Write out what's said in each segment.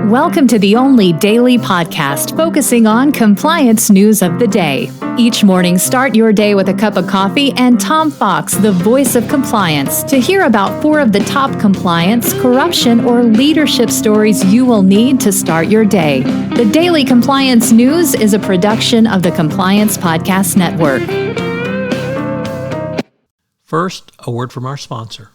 Welcome to the only daily podcast focusing on compliance news of the day. Each morning, start your day with a cup of coffee and Tom Fox, the voice of compliance, to hear about 4 of the top compliance, corruption, or leadership stories you will need to start your day. The Daily Compliance News is a production of the Compliance Podcast Network. First, a word from our sponsor.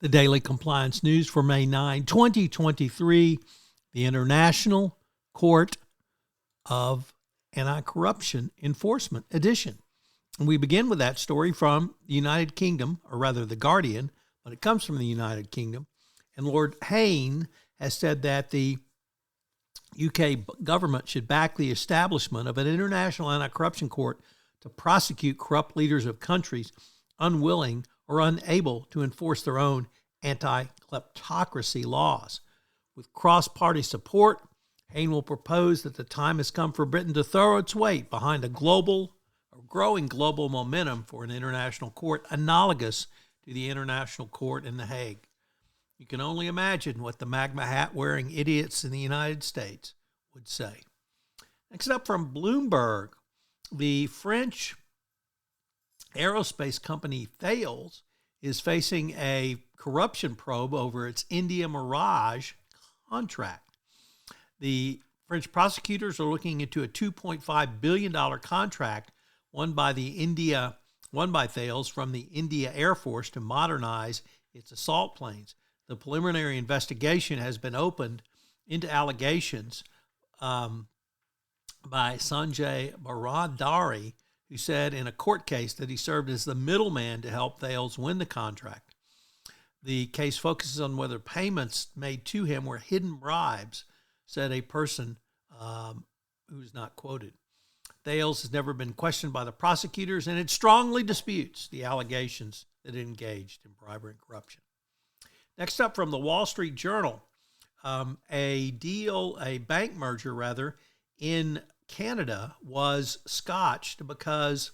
The Daily Compliance News for May 9, 2023, the International Court of Anti-Corruption Enforcement Edition. And we begin with that story from the United Kingdom, or rather The Guardian, but it comes from the United Kingdom. And Lord Hayne has said that the UK government should back the establishment of an international anti-corruption court to prosecute corrupt leaders of countries unwilling or unable to enforce their own anti-kleptocracy laws. With cross-party support, Hayne will propose that the time has come for Britain to throw its weight behind a growing global momentum for an international court analogous to the International Court in The Hague. You can only imagine what the magma hat-wearing idiots in the United States would say. Next up from Bloomberg, the French aerospace company Thales is facing a corruption probe over its India Mirage contract. The French prosecutors are looking into a $2.5 billion contract won by Thales from the India Air Force to modernize its assault planes. The preliminary investigation has been opened into allegations by Sanjay Baradari, who said in a court case that he served as the middleman to help Thales win the contract. The case focuses on whether payments made to him were hidden bribes, said a person who's not quoted. Thales has never been questioned by the prosecutors, and it strongly disputes the allegations that it engaged in bribery and corruption. Next up from the Wall Street Journal, a bank merger in Canada was scotched because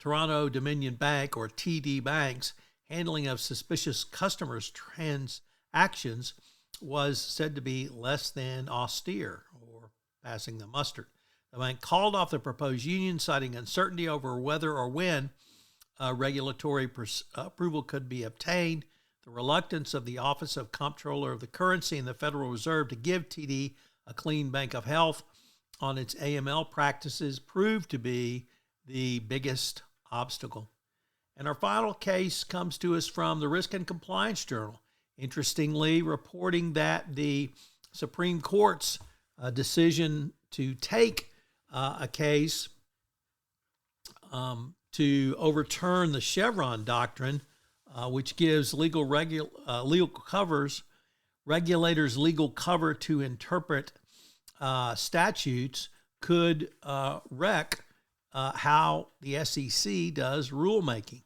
Toronto Dominion Bank, or TD Bank's, handling of suspicious customers' transactions was said to be less than austere, or passing the mustard. The bank called off the proposed union, citing uncertainty over whether or when regulatory approval could be obtained. The reluctance of the Office of Comptroller of the Currency and the Federal Reserve to give TD a clean bank of health on its AML practices proved to be the biggest obstacle. And our final case comes to us from the Risk and Compliance Journal, interestingly reporting that the Supreme Court's decision to take a case to overturn the Chevron doctrine, which gives regulators legal cover to interpret statutes, could wreck how the SEC does rulemaking.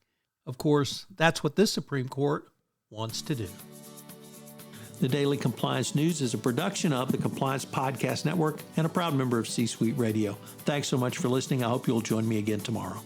Of course, that's what this Supreme Court wants to do. The Daily Compliance News is a production of the Compliance Podcast Network and a proud member of C-Suite Radio. Thanks so much for listening. I hope you'll join me again tomorrow.